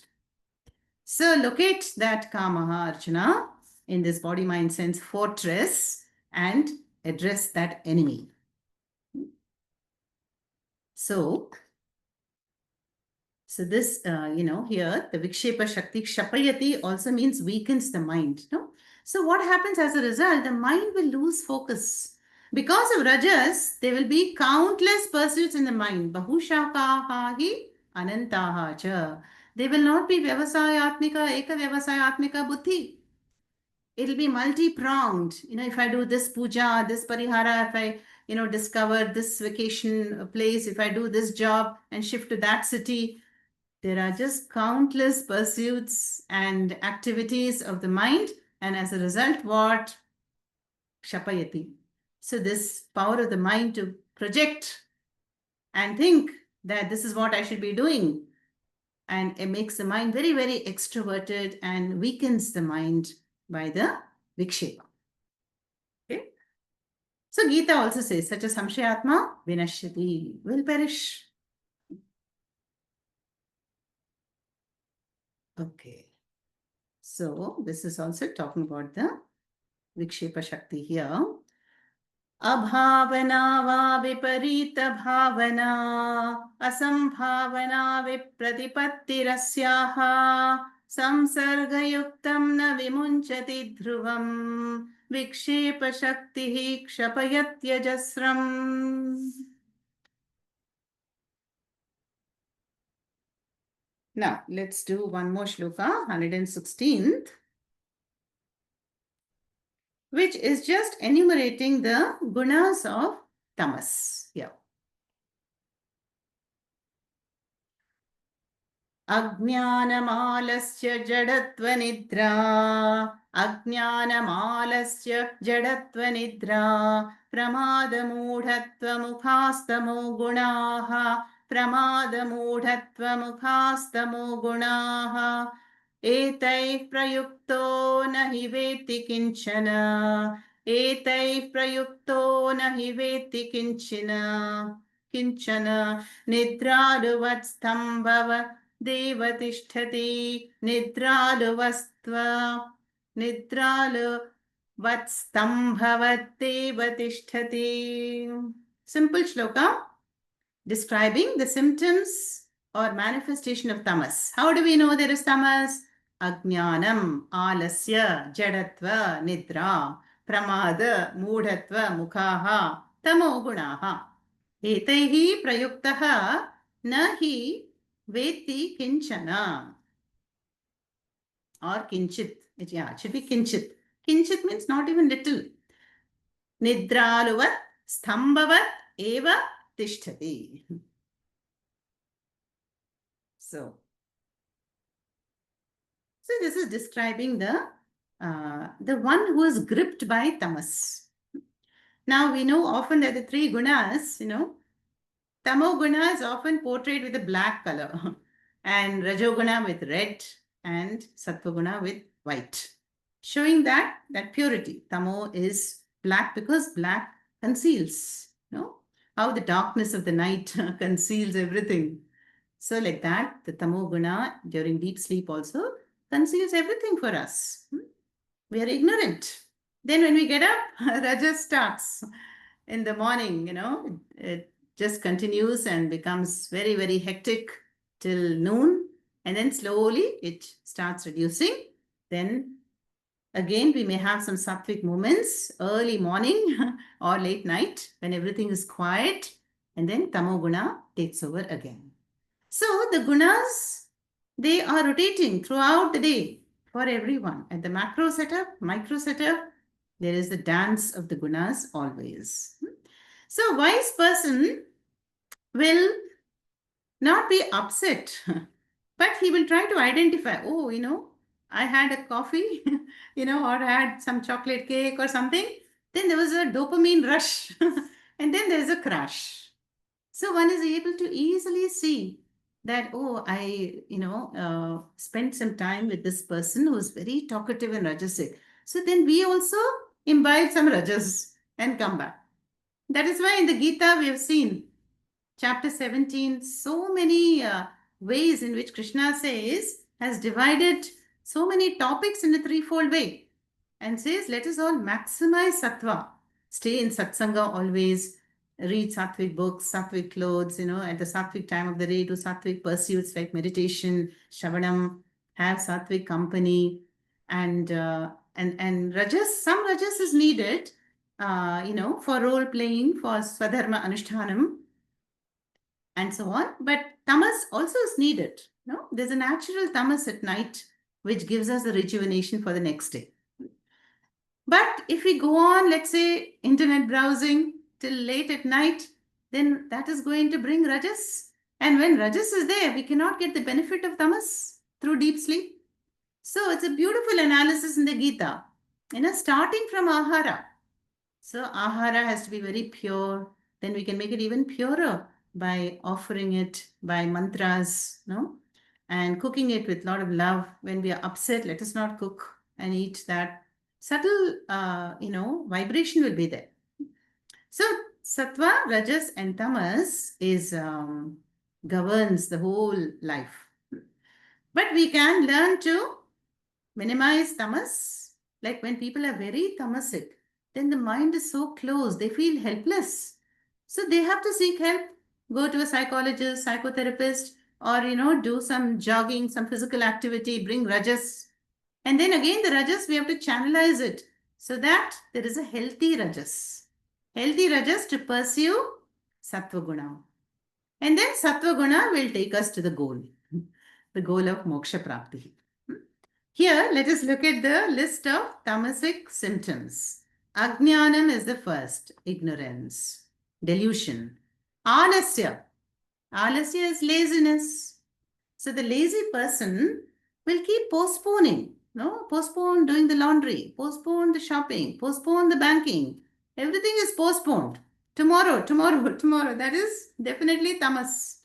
So locate that kamaha arjuna in this body mind sense fortress and address that enemy. So this, here the Vikshepa Shakti, Kshapayati also means weakens the mind. No? So what happens as a result? The mind will lose focus. Because of Rajas, there will be countless pursuits in the mind. Bahushakaha hi anantaha cha. They will not be Vyavasayatmika, Eka Vyavasayatmika buddhi. It'll be multi-pronged. If I do this puja, this parihara, if I, discover this vacation place, if I do this job and shift to that city, there are just countless pursuits and activities of the mind. And as a result, what? Kshapayati. So this power of the mind to project and think that this is what I should be doing. And it makes the mind very, very extroverted and weakens the mind by the Vikshepa. Okay. So Gita also says, such a samshayatma vinashyati, will perish. Okay. So this is also talking about the Vikshepa Shakti here. Abhavana va viparita bhavana, asambhavana vipratipattirasyaha, samsargayuktam na vimunchati dhruvam, vikshepa shaktihi kshapayatyajasram. Now, let's do one more shloka, 116th. which is just enumerating the gunas of tamas. Yeah. अज्ञानमालस्य जडत्वनिद्रा अज्ञानमालस्य जडत्वनिद्रा प्रमादमूढत्वमुखास्तमो गुणाः प्रमादमूढत्वमुखास्तमो गुणाः एतैः प्रयुक्तो न हि वेत्ति किञ्चन एतैः प्रयुक्तो न हि वेत्ति किञ्चन निद्रालुवत्स्तम्भव देवतिष्ठति निद्रालुवत्स्तम्भवद्देव तिष्ठति. Simple shloka describing the symptoms or manifestation of tamas. How do we know there is tamas? Ajnanam, alasya, jadatva, nidra, pramada, moodhatva, mukhaha, tamo gunaha. Etaihi prayuktaha na hi veti kinchana or kinchit. Yeah, it should be kinchit. Kinchit means not even little. Nidraluvat stambhavat eva tishtati. So this is describing the one who is gripped by tamas. Now we know often that the three gunas, Tamo guna is often portrayed with a black color and Rajoguna with red and Sattvaguna with white, showing that purity. Tamo is black because black conceals, how the darkness of the night conceals everything. So like that, the Tamo guna during deep sleep also conceals everything for us. We are ignorant. Then when we get up, Rajas starts in the morning, it just continues and becomes very, very hectic till noon. And then slowly it starts reducing. Then again, we may have some sattvic moments, early morning or late night when everything is quiet. And then tamoguna takes over again. So the gunas, they are rotating throughout the day for everyone. At the macro setup, micro setup, there is the dance of the gunas always. So a wise person will not be upset, but he will try to identify, I had a coffee, or I had some chocolate cake or something. Then there was a dopamine rush and then there is a crash. So one is able to easily see that, I, spent some time with this person who is very talkative and rajasic. So then we also imbibe some rajas and come back. That is why in the Gita we have seen chapter 17, so many ways in which Krishna has divided so many topics in a threefold way and says, let us all maximize sattva. Stay in satsanga always, read sattvic books, sattvic clothes, at the sattvic time of the day, do sattvic pursuits like meditation, shravanam, have sattvic company, and rajas, some rajas is needed, for role playing, for swadharma anushtanam, and so on. But tamas also is needed. There's a natural tamas at night, which gives us the rejuvenation for the next day. But if we go on, let's say, internet browsing till late at night, then that is going to bring rajas. And when rajas is there, we cannot get the benefit of tamas through deep sleep. So it's a beautiful analysis in the Gita, starting from ahara. So ahara has to be very pure. Then we can make it even purer by offering it by mantras, and cooking it with a lot of love. When we are upset, let us not cook and eat that. Subtle, vibration will be there. So sattva, rajas, and tamas governs the whole life. But we can learn to minimize tamas. Like when people are very tamasic, then the mind is so closed, they feel helpless. So they have to seek help, go to a psychologist, psychotherapist, or, do some jogging, some physical activity, bring rajas. And then again, the rajas, we have to channelize it so that there is a healthy rajas. Healthy rajas to pursue sattva guna. And then sattva guna will take us to the goal of moksha prapti. Here, let us look at the list of tamasic symptoms. Ajnanam is the first, ignorance, delusion. Alasya. Alasya is laziness. So the lazy person will keep postponing, no? Postpone doing the laundry, postpone the shopping, postpone the banking. Everything is postponed. Tomorrow, tomorrow, tomorrow. That is definitely tamas.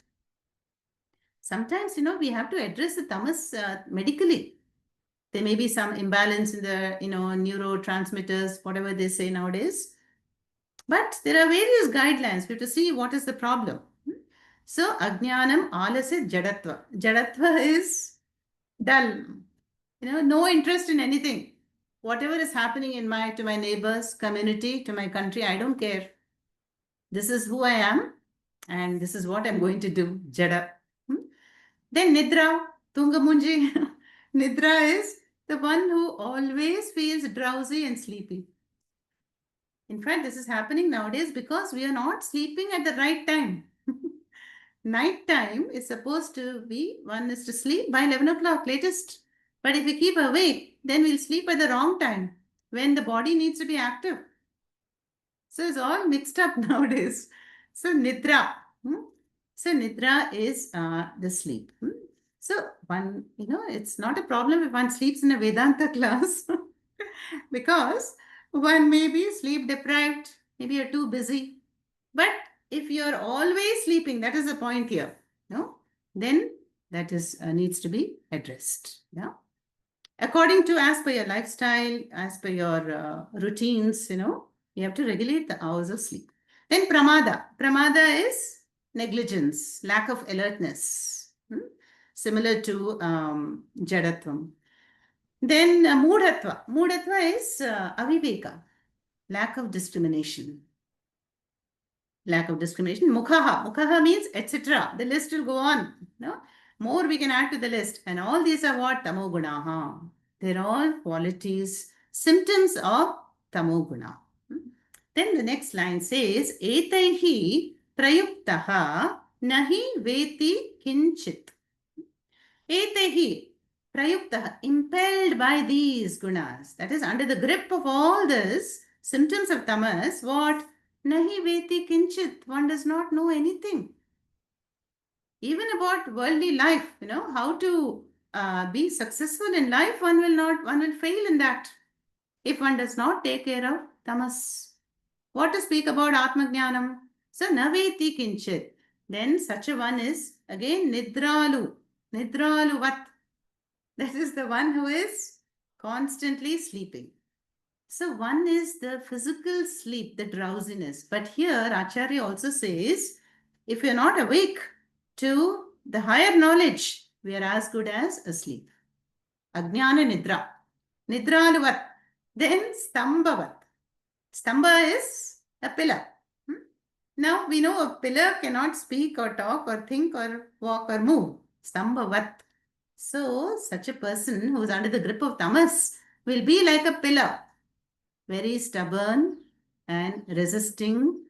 Sometimes, we have to address the tamas medically. There may be some imbalance in the, neurotransmitters, whatever they say nowadays. But there are various guidelines. We have to see what is the problem. So, Ajnanam, Alasya, Jadatva. Jadatva is dull. No interest in anything. Whatever is happening to my neighbors, community, to my country, I don't care. This is who I am, and this is what I'm going to do. Jada. Then Nidra, Tungamunji. Nidra is the one who always feels drowsy and sleepy. In fact, this is happening nowadays because we are not sleeping at the right time. Night time is supposed to be, one is to sleep by 11 o'clock latest. But if we keep awake, then we'll sleep at the wrong time when the body needs to be active. So it's all mixed up nowadays. So Nidra. So Nidra is the sleep. So one, it's not a problem if one sleeps in a Vedanta class because one may be sleep deprived, maybe you're too busy. But if you're always sleeping, that is the point here, no? Then that is needs to be addressed. Yeah. According to, as per your lifestyle, as per your routines, you have to regulate the hours of sleep. Then pramada. Pramada is negligence, lack of alertness, similar to jadatvam. Then mudhatva. Mudhatva is aviveka, lack of discrimination. Lack of discrimination. Mukhaha. Mukhaha means etc. The list will go on. No? More we can add to the list. And all these are what? Tamogunaha. They're all qualities, symptoms of tamoguna. Then the next line says, Etaihi prayuktaha nahi veti kinchit. Etaihi prayuktaha, impelled by these gunas. That is, under the grip of all this symptoms of tamas, what? Nahi veti kinchit. One does not know anything. Even about worldly life, how to be successful in life, one will fail in that if one does not take care of tamas. What to speak about Atmajnanam? So, naveti kinchit. Then such a one is again nidralu. Nidralu vat. That is the one who is constantly sleeping. So, one is the physical sleep, the drowsiness. But here, Acharya also says, if you're not awake to the higher knowledge, we are as good as asleep. Ajnana nidra. Nidraluvat. Then stambhavat. Stamba is a pillar. Now we know a pillar cannot speak or talk or think or walk or move. Stambhavat. So such a person who is under the grip of tamas will be like a pillar. Very stubborn and resisting.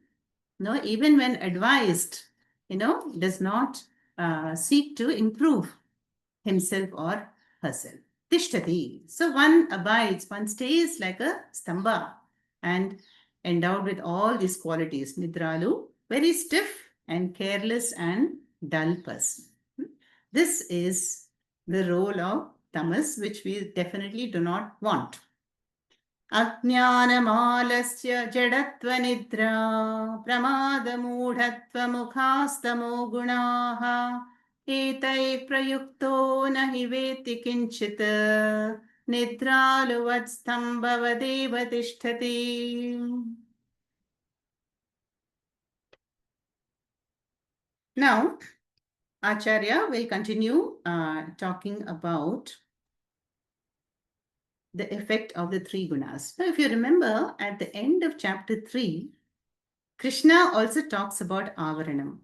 No, even when advised, does not seek to improve himself or herself. Tishtati. So one abides, one stays like a stamba and endowed with all these qualities. Nidralu, very stiff and careless and dull person. This is the role of tamas, which we definitely do not want. Ajnanamalastya jadatvanidra pramadamudhatvamukhaastamo gunaha etai prayukto nahi veti kinchit nidraluvatstambhavadeva tishtati. Now, Acharya will continue talking about the effect of the three gunas. Now, if you remember, at the end of chapter 3, Krishna also talks about avaranam.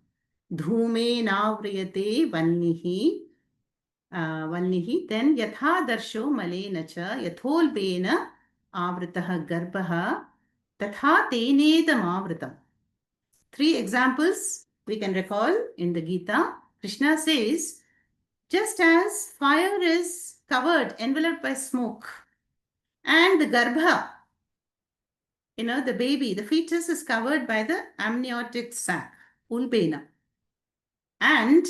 Dhume navriyate vannihi. Vannihi. Then yatha darsho malena cha yatholbena avritaha garbaha tatha tenedam avritam. 3 examples we can recall in the Gita. Krishna says, just as fire is covered, enveloped by smoke, and the garbha, the baby, the fetus is covered by the amniotic sac, ulbena. And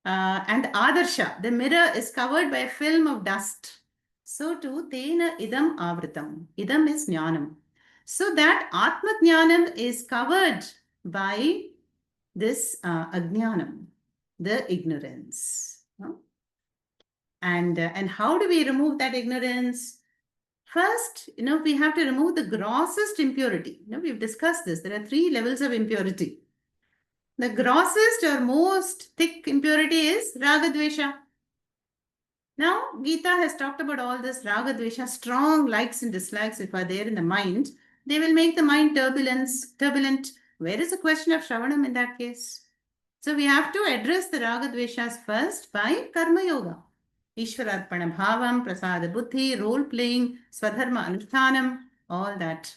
Adarsha, the mirror is covered by a film of dust. So too, Tena idam avritam. Idam is jnanam. So that Atma Jnanam is covered by this ajnanam, the ignorance. And how do we remove that ignorance? First, we have to remove the grossest impurity. We've discussed this. There are 3 levels of impurity. The grossest or most thick impurity is ragadvesha. Now, Gita has talked about all this ragadvesha, strong likes and dislikes, if are there in the mind, they will make the mind turbulent. Where is the question of Shravanam in that case? So we have to address the ragadveshas first by karma yoga. Ishwararpana bhavam, prasada buddhi, role playing, swadharma anushthanam, all that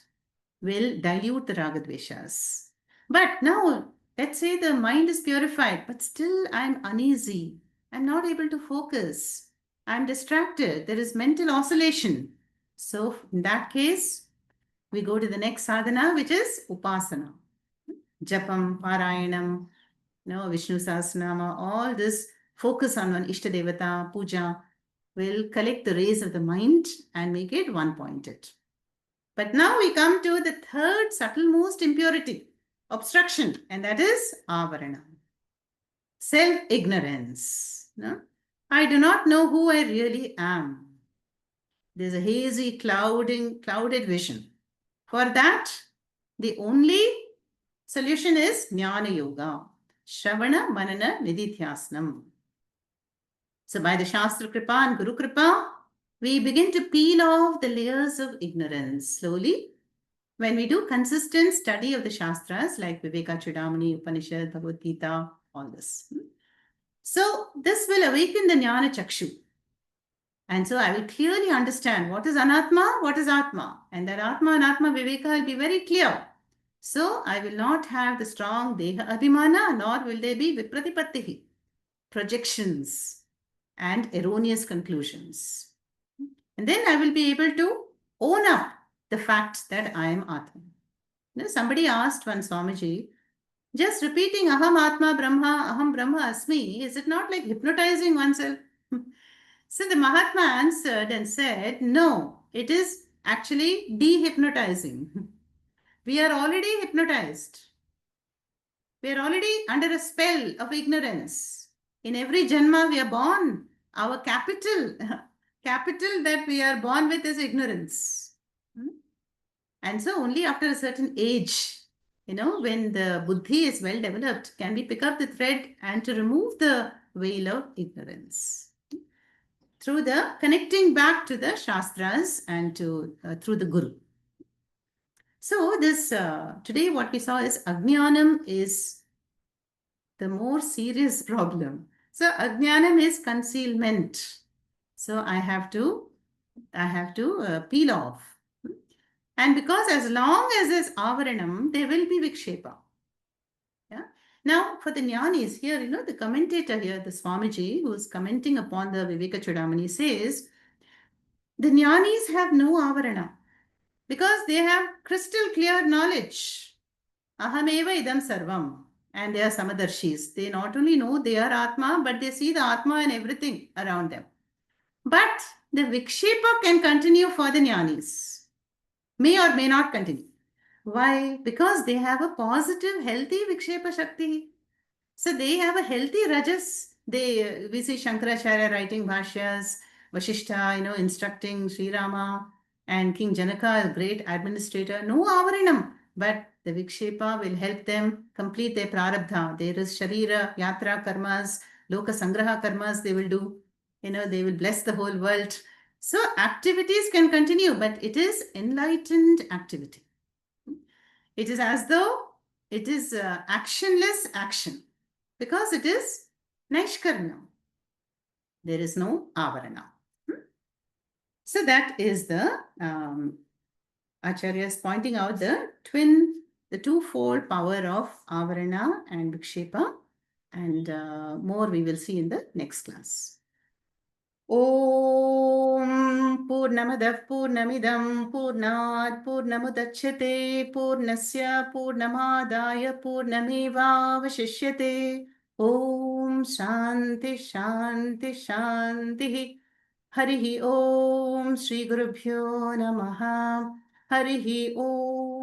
will dilute the ragadveshas. But now, let's say the mind is purified, but still I'm uneasy. I'm not able to focus. I'm distracted. There is mental oscillation. So in that case, we go to the next sadhana, which is upasana. Japam, Parayanam, Vishnu Sahasranama, all this focus on one Ishtadevata, puja, will collect the rays of the mind and make it one-pointed. But now we come to the third subtlemost impurity, obstruction, and that is avarana, self-ignorance. I do not know who I really am. There's a hazy, clouded vision. For that, the only solution is Jnana Yoga, Shravana, Manana, Nididhyasnam. So by the Shastra Kripa and Guru Kripa, we begin to peel off the layers of ignorance slowly. When we do consistent study of the Shastras like Viveka, Chudamani, Upanishad, Bhagavad Gita, all this. So this will awaken the Jnana Chakshu. And so I will clearly understand what is Anatma, what is Atma. And that Atma and Atma Viveka will be very clear. So I will not have the strong Deha Abhimana, nor will there be Vipratipattihi, projections and erroneous conclusions. And then I will be able to own up the fact that I am Atma. Somebody asked one Swamiji, just repeating Aham Atma Brahma, Aham Brahma Asmi, is it not like hypnotizing oneself? So the Mahatma answered and said, no, it is actually dehypnotizing. We are already hypnotized. We are already under a spell of ignorance. In every Janma we are born, our capital that we are born with is ignorance. And so only after a certain age, when the buddhi is well developed, can we pick up the thread and to remove the veil of ignorance through the connecting back to the Shastras and to through the Guru. So this today what we saw is Ajnanam is the more serious problem. So Ajnanam is concealment. So I have to peel off. And because as long as there's avaranam, there will be vikshepa. Yeah. Now, for the jnanis here, the commentator here, the Swamiji, who is commenting upon the Viveka Chudamani, says the jnanis have no avarana because they have crystal clear knowledge. Ahameva idam sarvam. And they are samadarshis. They not only know they are Atma, but they see the Atma and everything around them. But the vikshepa can continue for the jnanis. May or may not continue. Why? Because they have a positive, healthy Vikshepa Shakti. So they have a healthy Rajas. We see Shankaracharya writing Bhashyas, Vashishta, instructing Sri Rama, and King Janaka, a great administrator. No avaranam, but the Vikshepa will help them complete their prarabdha. There is Sharira, Yatra karmas, Loka Sangraha karmas they will do. They will bless the whole world. So activities can continue, but it is enlightened activity. It is as though it is actionless action because it is Naishkarma. There is no avarana. So that is the Acharya is pointing out the twofold power of avarana and vikshepa, and more we will see in the next class. ॐ पूर्णमदः पूर्णमिदं पूर्णात् पूर्णमुदच्यते पूर्णस्य पूर्णमादाय पूर्णमेवावशिष्यते ॐ शान्ति शान्ति शान्तिः हरिः ॐ श्रीगुरुभ्यो नमः हरिः ॐ